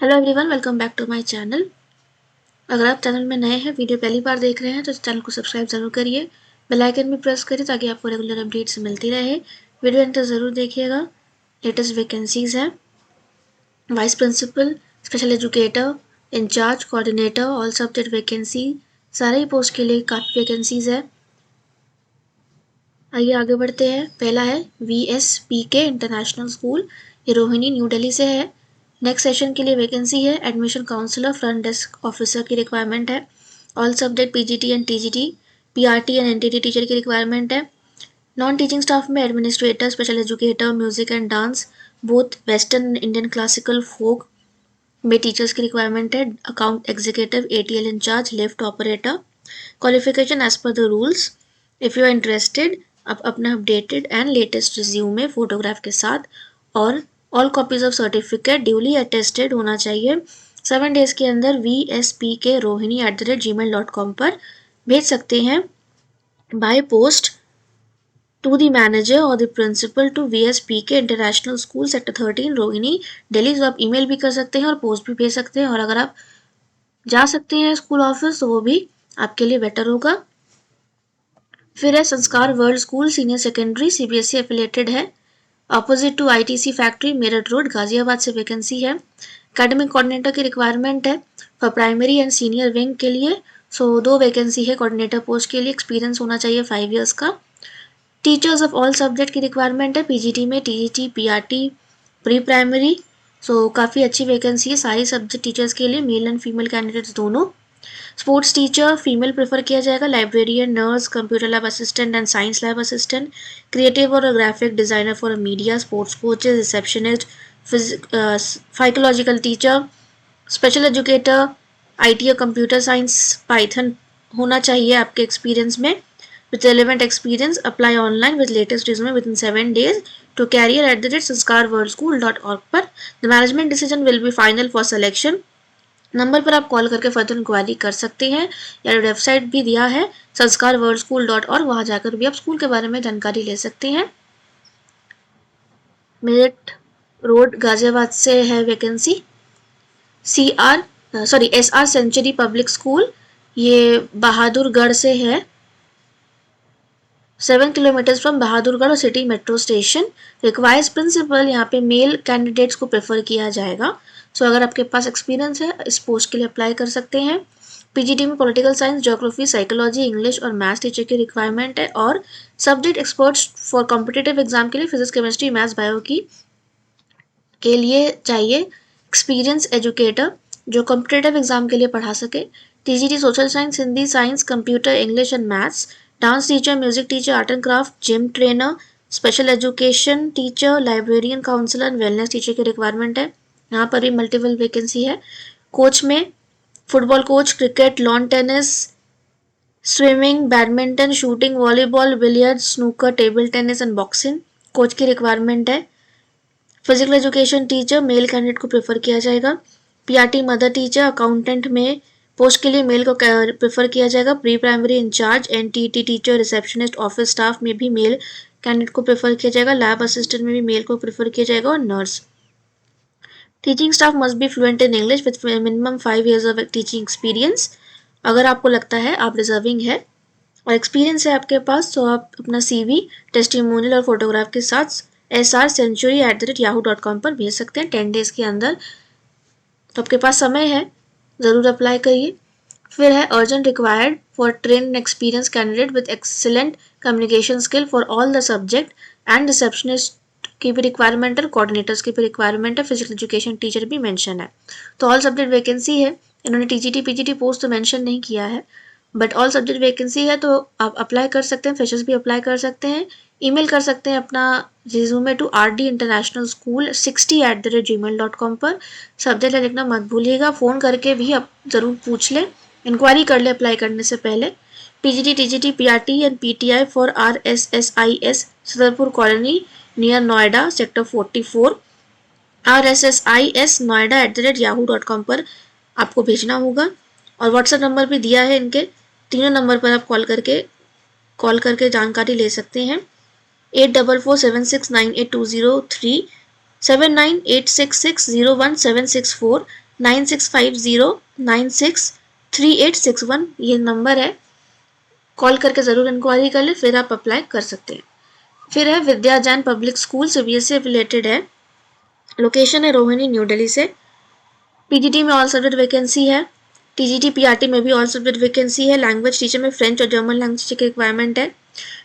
Hello everyone, welcome back to my channel. अगर आप channel में नए हैं, वीडियो पहली बार देख रहे हैं तो चैनल को सब्सक्राइब जरूर करिए, बेल आइकन भी प्रेस करिए ताकि आपको रेगुलर अपडेट्स मिलती रहे। वीडियो एंड तक ज़रूर देखिएगा। लेटेस्ट वैकेंसीज़ हैं vice principal, special educator, in-charge, coordinator, all subject vacancy, सारे ही पोस्ट के लिए काफ़ी वैकेंसीज़ है। आइए आगे बढ़ते हैं। पहला है VSPK इंटरनेशनल स्कूल, ये रोहिणी न्यू दिल्ली से है। नेक्स्ट सेशन के लिए वैकेंसी है admission counsellor, front desk officer की रिक्वायरमेंट है। All subject PGT and TGT, PRT and NTT teacher की रिक्वायरमेंट है। नॉन टीचिंग स्टाफ में administrator, special educator, music and dance, both western Indian classical folk में teachers की requirement है। Account executive, ATL incharge, lift operator. Qualification as per the rules. If you are interested, आप अपना updated and latest resume photograph के साथ और all copies of certificate duly attested होना चाहिए 7 डेज के अंदर VSPK rohini@gmail.com पर भेज सकते हैं by post to the manager or the principal to VSPK international school sector 13 Rohini Delhi. तो आप ईमेल भी कर सकते हैं और पोस्ट भी भेज सकते हैं, और अगर आप जा सकते हैं स्कूल ऑफिस तो वो भी आपके लिए बेटर होगा। फिर है Sanskar world school senior secondary, CBSE affiliated है, opposite to ITC factory, Meerut road, Ghaziabad से वैकेंसी है। एकेडमिक कोऑर्डिनेटर की रिक्वायरमेंट है for primary and senior wing के लिए। सो 2 वैकेंसी है कोऑर्डिनेटर पोस्ट के लिए। एक्सपीरियंस होना चाहिए 5 ईयर्स का। टीचर्स ऑफ ऑल सब्जेक्ट की रिक्वायरमेंट है PGT में, TGT, PRT, pre primary. So काफ़ी अच्छी वैकेंसी है सारी सब्जेक्ट टीचर्स के लिए, मेल एंड फीमेल कैंडिडेट्स दोनों। स्पोर्ट्स टीचर फीमेल प्रेफर किया जाएगा, librarian, nurse, computer lab assistant and science lab assistant, creative और graphic designer for media, sports coaches, receptionist, psychological teacher, special educator, IT और computer science, Python होना चाहिए आपके experience में। With relevant experience, apply online with latest resume within 7 days to career@sanskarworldschool.org पर। The management decision will be final for selection। Number पर आप call करके further inquiry कर सकते हैं, या वेबसाइट भी दिया है sanskarworldschool.org, वहाँ जाकर भी आप स्कूल के बारे में जानकारी ले सकते हैं। मेरठ रोड गाजियाबाद से है vacancy. SR century public school, ये बहादुरगढ़ से है, 7 किलोमीटर फ्रॉम बहादुरगढ़ और city metro station. Requires principal, यहाँ पे मेल कैंडिडेट्स को प्रेफर किया जाएगा। सो अगर आपके पास एक्सपीरियंस है इस पोस्ट के लिए अप्लाई कर सकते हैं। PGT में political science, geography, psychology, English और मैथ्स टीचर की रिक्वायरमेंट है, और subject experts for competitive exam के लिए फिजिक्स, केमिस्ट्री, मैथ्स, बायो की के लिए चाहिए एक्सपीरियंस एजुकेटर जो कॉम्पिटिटिव एग्जाम के लिए पढ़ा सके। TGT social science, Hindi, science, computer, English and maths. Dance teacher, music teacher, art and craft, gym trainer, special education teacher, librarian, counsellor, wellness teacher की रिक्वायरमेंट है। यहाँ पर भी मल्टीपल वैकेंसी है। कोच में football coach, cricket, lawn tennis, swimming, badminton, shooting, volleyball, billiard, snooker, table tennis and boxing coach की requirement है। Physical education teacher male candidate को प्रेफर किया जाएगा। PRT मदर टीचर, अकाउंटेंट में पोस्ट के लिए मेल को प्रेफर किया जाएगा। Pre primary in-charge, NTT teacher, receptionist, office staff में भी मेल कैंडिडेट को प्रेफर किया जाएगा। लैब असिस्टेंट में भी मेल को प्रेफर किया जाएगा, और nurse. Teaching staff must be fluent in English with minimum 5 years of teaching experience. अगर आपको लगता है आप डिजर्विंग है और एक्सपीरियंस है आपके पास, तो आप अपना CV, टेस्टिमोनियल और फोटोग्राफ के साथ srcentury@yahoo.com पर भेज सकते हैं 10 डेज के अंदर। तो आपके पास समय है, ज़रूर अप्लाई करिए। फिर है urgent required for train experience candidate with excellent communication skill for all the subject, and receptionist की भी रिक्वायरमेंट है, कोऑर्डिनेटर्स की भी रिक्वायरमेंट है, फिजिकल एजुकेशन टीचर भी मेंशन है। तो ऑल सब्जेक्ट वैकेंसी है। इन्होंने TGT PGT पोस्ट तो मेंशन नहीं किया है, बट ऑल सब्जेक्ट वैकेंसी है, तो आप अप्लाई कर सकते हैं। फ्रेशर्स भी अप्लाई कर सकते हैं। ईमेल कर सकते हैं अपना रिज्यूमे टू rdinternationalschool60@gmail.com पर। सब्जेक्ट लिखना मत भूलिएगा। फ़ोन करके भी आप ज़रूर पूछ लें, इंक्वायरी कर ले अप्लाई करने से पहले। PGT TGT PRT and PTI for RSSIS Sadarpur colony near Noida sector 44, RSSIS noida@yahoo.com पर आपको भेजना होगा, और व्हाट्सएप नंबर भी दिया है इनके। तीनों नंबर पर आप कॉल करके जानकारी ले सकते हैं। 8447698203, 7986601764 9650963861 ये नंबर है, कॉल करके ज़रूर इंक्वायरी कर ले, फिर आप अप्लाई कर सकते हैं। फिर है Vidya Jain public school, CBSE related है, लोकेशन है रोहिणी न्यू दिल्ली से। पीजीटी में ऑल सब्जेक्ट वैकेंसी है, टीजीटी पीआरटी में भी ऑल सब्जेक्ट वैकेंसी है। लैंग्वेज टीचर में फ्रेंच और जर्मन लैंग्वेज की रिक्वायरमेंट है।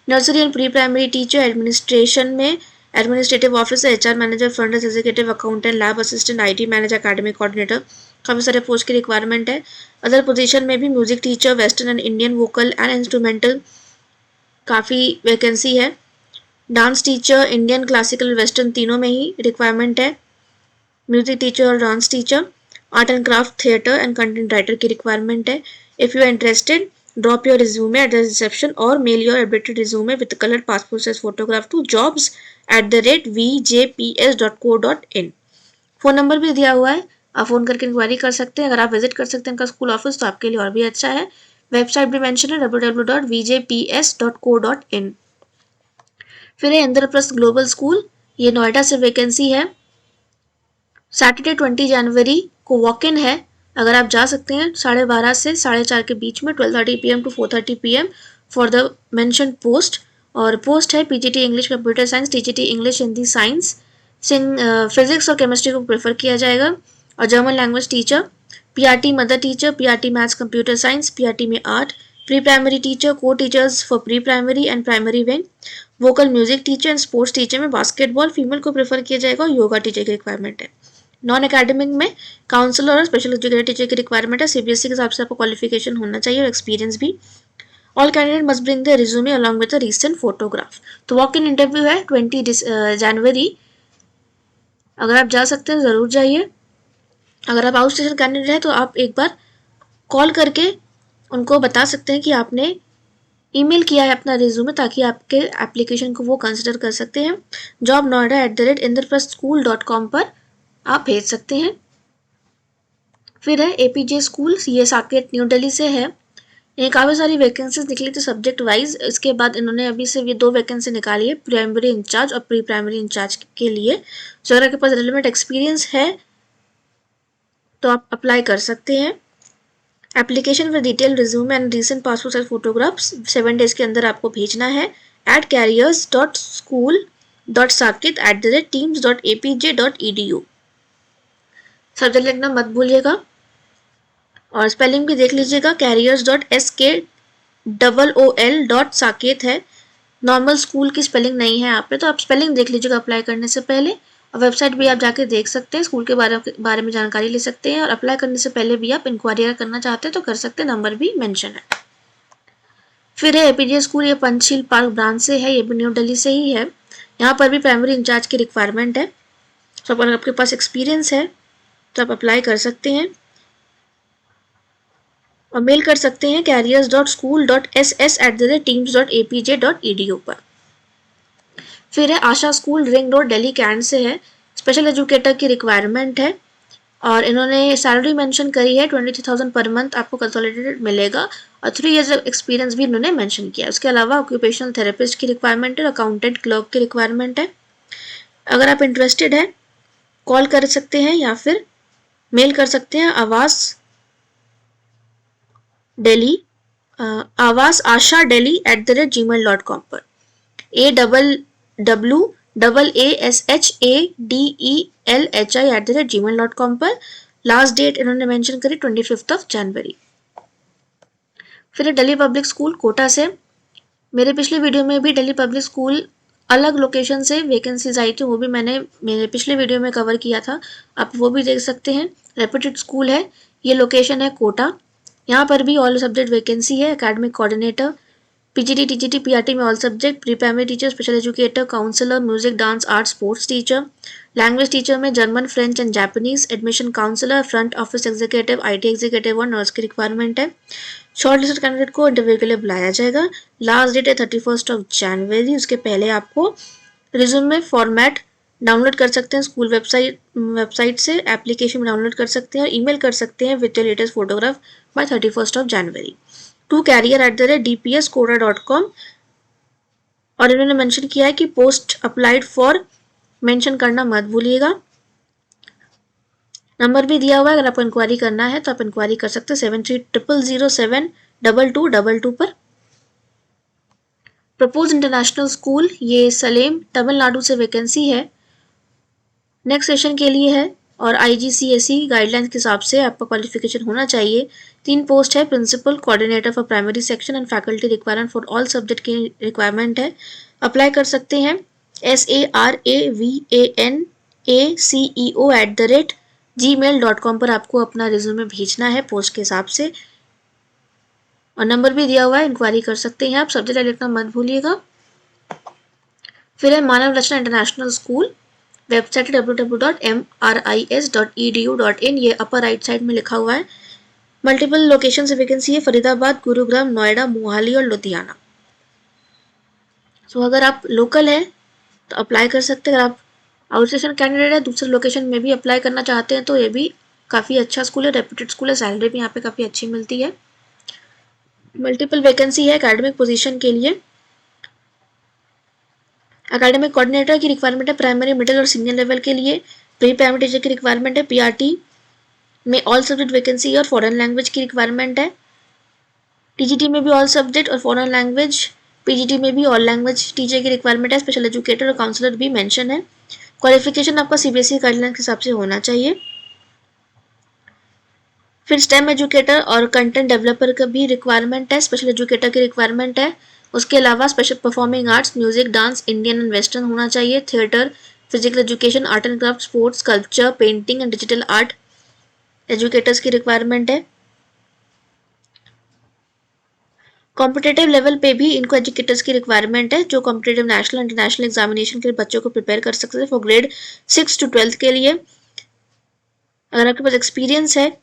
Nursery and pre primary teacher, administration में administrative officer, HR manager, front desk executive, accountant, lab assistant, IT manager, academic coordinator, काफ़ी सारे पोस्ट की रिक्वायरमेंट है। अदर पोजीशन में भी music teacher, western and Indian vocal and instrumental काफ़ी vacancy है। Dance teacher, Indian classical western तीनों में ही रिक्वायरमेंट है। म्यूजिक टीचर और dance teacher, art and craft, theatre and content writer की रिक्वायरमेंट है। If you are interested, drop your resume at the reception or mail your updated resume with colour passport size photograph to jobs@vjps.co.in। Phone number भी दिया हुआ है, आप phone करके inquiry कर सकते हैं। अगर आप विजिट कर सकते हैं इनका स्कूल ऑफिस तो आपके लिए और भी अच्छा है। वेबसाइट भी मेंशन है www.vjps.co.in। फिर है इंद्रप्रस्थ ग्लोबल स्कूल, ये नोएडा से वैकेंसी है। सैटरडे 20 जनवरी को वॉक इन है, अगर आप जा सकते हैं 12:30 से 4:30 के बीच में, 12:30 PM to 4:30 PM for the mention post. और पोस्ट है PGT English computer science, TGT English Hindi science, physics और केमिस्ट्री को प्रेफर किया जाएगा। और German language teacher, PRT mother teacher, PRT maths computer science, PRT में आर्ट, प्री प्राइमरी टीचर, को teachers for pre primary and primary wing, vocal music teacher and sports teacher में basketball female को prefer किया जाएगा और yoga teacher की requirement है। Non academic में काउंसलर और स्पेशल एजुकेटर टीचर की रिक्वायरमेंट है। सीबीएसई के हिसाब से आपको क्वालिफिकेशन होना चाहिए और एक्सपीरियंस भी। All candidate must bring the resume along with the recent photograph. तो वॉक इन इंटरव्यू है 20 जनवरी, अगर आप जा सकते हैं ज़रूर जाइए। अगर आप आउट स्टेशन कैंडिडेट हैं तो आप एक बार कॉल करके उनको बता सकते हैं कि आपने ईमेल किया है अपना रिज्यूमे, ताकि आपके एप्लीकेशन को वो कंसिडर कर सकते हैं। जॉब noida@indraprasthschool.com पर आप भेज सकते हैं। फिर है एपीजे स्कूल, ये साकेत न्यू दिल्ली से है। ये काफ़ी सारी वैकेंसीज निकली थी सब्जेक्ट वाइज, इसके बाद इन्होंने अभी से ये 2 वैकेंसी निकाली है प्राइमरी इंचार्ज और प्री प्राइमरी इंचार्ज के लिए। सो अगर आपके पास रिलेवेंट एक्सपीरियंस है तो आप अप्लाई कर सकते हैं। Application with detail resume and recent passport size photographs 7 days के अंदर आपको भेजना है at careers.school.sakit@teams.apj.edu। सब्जेक्ट लिखना मत भूलिएगा और स्पेलिंग भी देख लीजिएगा। careers.skool.sakit है, नॉर्मल स्कूल की स्पेलिंग नहीं है यहाँ पे, तो आप स्पेलिंग देख लीजिएगा अप्लाई करने से पहले। और वेबसाइट भी आप जाके देख सकते हैं, स्कूल के बारे में जानकारी ले सकते हैं। और अप्लाई करने से पहले भी आप इंक्वायरी करना चाहते हैं तो कर सकते हैं, नंबर भी मेंशन है। फिर है एपीजे स्कूल, ये पंचशील पार्क ब्रांच से है, ये भी न्यू दिल्ली से ही है। यहाँ पर भी प्राइमरी इंचार्ज की रिक्वायरमेंट है। तो अगर आपके पास एक्सपीरियंस है तो आप अप्लाई कर सकते हैं और मेल कर सकते हैं careers.school.ss@teams.apj.edu पर। फिर है Asha school, ring road Delhi Cantt से है। स्पेशल एजुकेटर की रिक्वायरमेंट है और इन्होंने सैलरी मेंशन करी है 23,000 पर मंथ आपको कंसोलिडेटेड मिलेगा और 3 इयर्स एक्सपीरियंस भी इन्होंने मेंशन किया है। उसके अलावा ऑक्यूपेशनल थेरेपिस्ट की रिक्वायरमेंट है, अकाउंटेंट क्लर्क की रिक्वायरमेंट है। अगर आप इंटरेस्टेड हैं कॉल कर सकते हैं या फिर मेल कर सकते हैं आवास आशा delhi@gmail.com पर। AAASHADELHI@gmail.com पर। लास्ट डेट इन्होंने मेंशन करी 25 जनवरी। फिर दिल्ली पब्लिक स्कूल कोटा से, मेरे पिछले वीडियो में भी दिल्ली पब्लिक स्कूल अलग लोकेशन से वैकेंसीज आई थी, वो भी मैंने मेरे पिछले वीडियो में कवर किया था, आप वो भी देख सकते हैं। रेप्यूटेड स्कूल है, ये लोकेशन है कोटा। यहाँ पर भी ऑल सब्जेक्ट वैकेंसी है, academic coordinator, PGT TGT PRT में all subject, pre primary teacher, special educator, counsellor, music dance art sports teacher, language teacher में German French and Japanese, admission counsellor, front office executive, IT executive और nurse की requirement है। Short listed candidate को interview के लिए बुलाया जाएगा। Last date है 31 जनवरी। उसके पहले आपको रिज्यूमे फॉर्मेट डाउनलोड कर सकते हैं स्कूल वेबसाइट से, एप्लीकेशन डाउनलोड कर सकते हैं और ईमेल कर सकते हैं with your latest photograph by 31 January to career@dpskoda.com। और इन्होंने मेंशन किया है कि पोस्ट अप्लाइड फॉर मेंशन करना मत भूलिएगा। नंबर भी दिया हुआ है, अगर आपको इंक्वायरी करना है तो आप इंक्वायरी कर सकते हैं 7300072222 पर। प्रपोज इंटरनेशनल स्कूल, ये सलेम तमिलनाडु से वैकेंसी है, नेक्स्ट सेशन के लिए है और IGCSE गाइडलाइंस के हिसाब से आपका क्वालिफिकेशन होना चाहिए। 3 पोस्ट है, principal, coordinator for primary section and faculty requirement for all subject की रिक्वायरमेंट है। अप्लाई कर सकते हैं SARAVANACEO@gmail.com पर आपको अपना रिज्यूमे भेजना है पोस्ट के हिसाब से, और नंबर भी दिया हुआ है, इंक्वायरी कर सकते हैं आप। सब्जेक्ट लिखना मत भूलिएगा। फिर है मानव रचना इंटरनेशनल स्कूल, वेबसाइट www.mris.edu.in, ये अपर राइट साइड में लिखा हुआ है। मल्टीपल लोकेशन से वैकेंसी है, फरीदाबाद, गुरुग्राम, नोएडा, मोहाली और लुधियाना। सो अगर आप लोकल हैं तो अप्लाई कर सकते हैं। अगर आप आउट स्टेशन कैंडिडेट है, दूसरे लोकेशन में भी अप्लाई करना चाहते हैं तो ये भी काफ़ी अच्छा स्कूल है, रेप्यूटेड स्कूल है, सैलरी भी यहाँ पे काफ़ी अच्छी मिलती है। मल्टीपल वैकेंसी है एकेडमिक पोजीशन के लिए। एकेडमिक कोऑर्डिनेटर की रिक्वायरमेंट है प्राइमरी, मिडिल और सीनियर लेवल के लिए। प्री प्राइमरी टीचर की रिक्वायरमेंट है। PRT में ऑल सब्जेक्ट वैकेंसी और फॉरेन लैंग्वेज की रिक्वायरमेंट है। TGT में भी ऑल सब्जेक्ट और फॉरेन लैंग्वेज, PGT में भी ऑल लैंग्वेज टीचर की रिक्वायरमेंट है। स्पेशल एजुकेटर और काउंसलर भी मेंशन है। क्वालिफिकेशन आपका CBSE गाइडलाइन के हिसाब से होना चाहिए। फिर स्टेम एजुकेटर और कंटेंट डेवलपर का भी रिक्वायरमेंट है, स्पेशल एजुकेटर की रिक्वायरमेंट है। उसके अलावा special performing arts, music, dance, Indian and western होना चाहिए। Theatre, physical education, art and craft, sports, culture, painting and digital art educators की रिक्वायरमेंट है। कॉम्पिटेटिव लेवल पे भी इनको एजुकेटर्स की रिक्वायरमेंट है, जो कॉम्पिटेटिव नेशनल इंटरनेशनल एग्जामिनेशन के बच्चों को प्रिपेयर कर सकते हैं फॉर ग्रेड 6 to 12 के लिए। अगर आपके पास एक्सपीरियंस है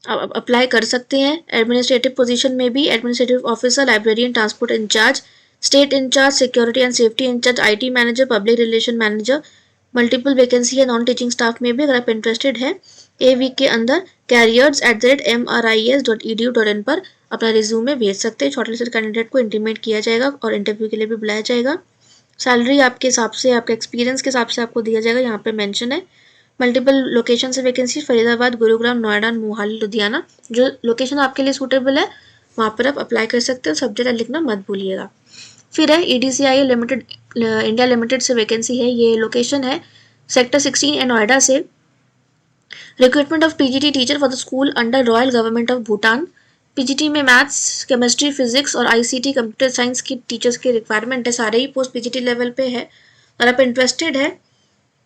आप अप्लाई कर सकते हैं। एडमिनिस्ट्रेटिव पोजीशन में भी administrative officer, librarian, transport in-charge, state in-charge, security and safety in-charge, IT manager, public relation manager, multiple vacancy है नॉन टीचिंग स्टाफ में भी। अगर आप इंटरेस्टेड हैं A वीक के अंदर careers@mris.edu.in पर अपना रिज्यूमे भेज सकते हैं। शॉर्टलिस्टेड कैंडिडेट को इंटीमेट किया जाएगा और इंटरव्यू के लिए भी बुलाया जाएगा। सैलरी आपके हिसाब से, आपके एक्सपीरियंस के हिसाब से आपको दिया जाएगा, यहाँ पे मेंशन है। मल्टीपल लोकेशन से वैकेंसी, फरीदाबाद, गुरुग्राम, नोएडा, मोहाली, लुधियाना। जो लोकेशन आपके लिए सूटेबल है वहाँ पर आप अप्लाई कर सकते हो। सब्जेक्ट लिखना मत भूलिएगा। फिर है EDCIL लिमिटेड इंडिया लिमिटेड से वैकेंसी है, ये लोकेशन है सेक्टर 16 ए नोएडा से। Recruitment of PGT teacher for the school under royal government of Bhutan. PGT में मैथ्स, केमिस्ट्री, फिजिक्स और ICT कंप्यूटर साइंस की टीचर्स की रिक्वायरमेंट है। सारे ही पोस्ट PGT लेवल पे है। अगर आप इंटरेस्टेड है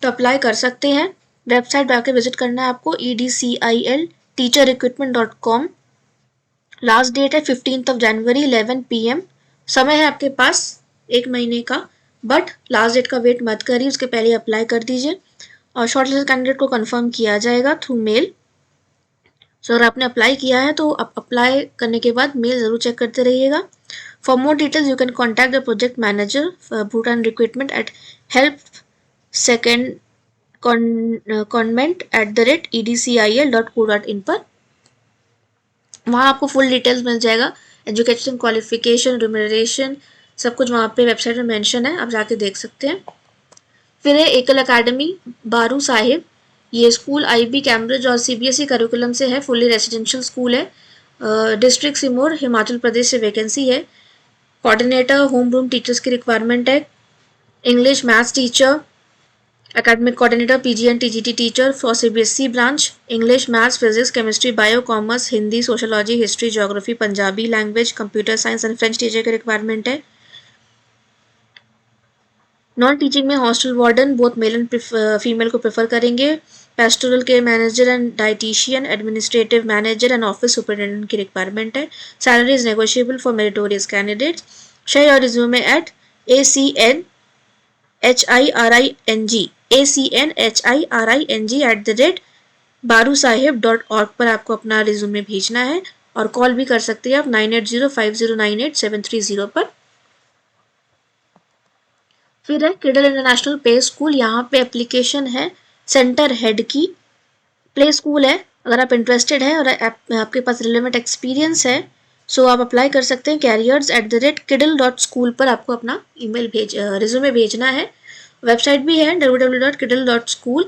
तो अप्लाई कर सकते हैं। वेबसाइट जाकर विजिट करना है आपको edcilteacherrecruitment.com। लास्ट डेट है 15 जनवरी 11 PM। समय है आपके पास 1 महीने का, बट लास्ट डेट का वेट मत करिए, उसके पहले अप्लाई कर दीजिए और शॉर्टलिस्टेड कैंडिडेट को कंफर्म किया जाएगा थ्रू मेल। सो अगर आपने अप्लाई किया है तो आप अप्लाई करने के बाद मेल ज़रूर चेक करते रहिएगा। For more details you can contact the project manager Bhutan recruitment at help2convent@edcil.co.in पर। वहाँ आपको फुल डिटेल्स मिल जाएगा, एजुकेशन, क्वालिफिकेशन, रिम्यूनरेशन, सब कुछ वहाँ पे वेबसाइट में मेंशन है, आप जाके देख सकते हैं। फिर है एकल अकेडमी बारू साहिब, ये स्कूल IB, कैम्ब्रिज और CBSE करिकुलम से है, फुली रेजिडेंशियल स्कूल है। डिस्ट्रिक्ट सिमोर, हिमाचल प्रदेश से वैकेंसी है। कोऑर्डिनेटर, होम रूम टीचर्स की रिक्वायरमेंट है। English, maths teacher, academic coordinator, PG and TGT teacher for CBSE branch, English, Maths, Physics, Chemistry, Bio, Commerce, Hindi, Sociology, History, Geography, Punjabi language, Computer Science and French teacher की requirement है। Non teaching में hostel warden, both male and female को prefer करेंगे। Pastoral care manager and dietitian, administrative manager and office superintendent की requirement है। Salary is negotiable for meritorious candidates. Share your resume at acnhiring@barusahib.org पर आपको अपना resume भेजना है और कॉल भी कर सकते हैं आप 9805098730 पर। फिर है किडल इंटरनेशनल प्ले स्कूल, यहाँ पे एप्लीकेशन है सेंटर हेड की। प्ले स्कूल है, अगर आप इंटरेस्टेड है और आपके पास रिलेवेंट एक्सपीरियंस है सो आप अप्लाई कर सकते हैं। careers@kiddle.school पर आपको अपना रिज्यूमे भेजना है। वेबसाइट भी है www.kiddle.school।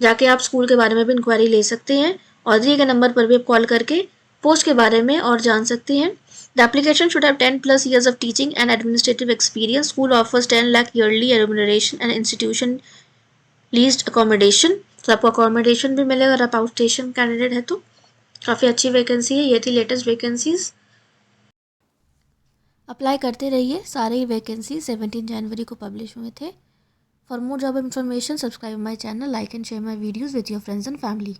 जाके आप स्कूल के बारे में भी इंक्वायरी ले सकते हैं और दिए गए नंबर पर भी आप कॉल करके पोस्ट के बारे में और जान सकते हैं। The application should have 10+ years of teaching and administrative experience. School offers 10 lakh yearly remuneration and institution leased accommodation. तो आपको अकोमोडेशन भी मिलेगा अगर आप आउट स्टेशन कैंडिडेट है तो। काफ़ी अच्छी वैकेंसी है। ये थी लेटेस्ट वैकेंसीज। अप्लाई करते रहिए। सारे ही वैकेंसी 17 जनवरी को पब्लिश हुए थे। For more job information subscribe my channel, like and share my videos with your friends and family.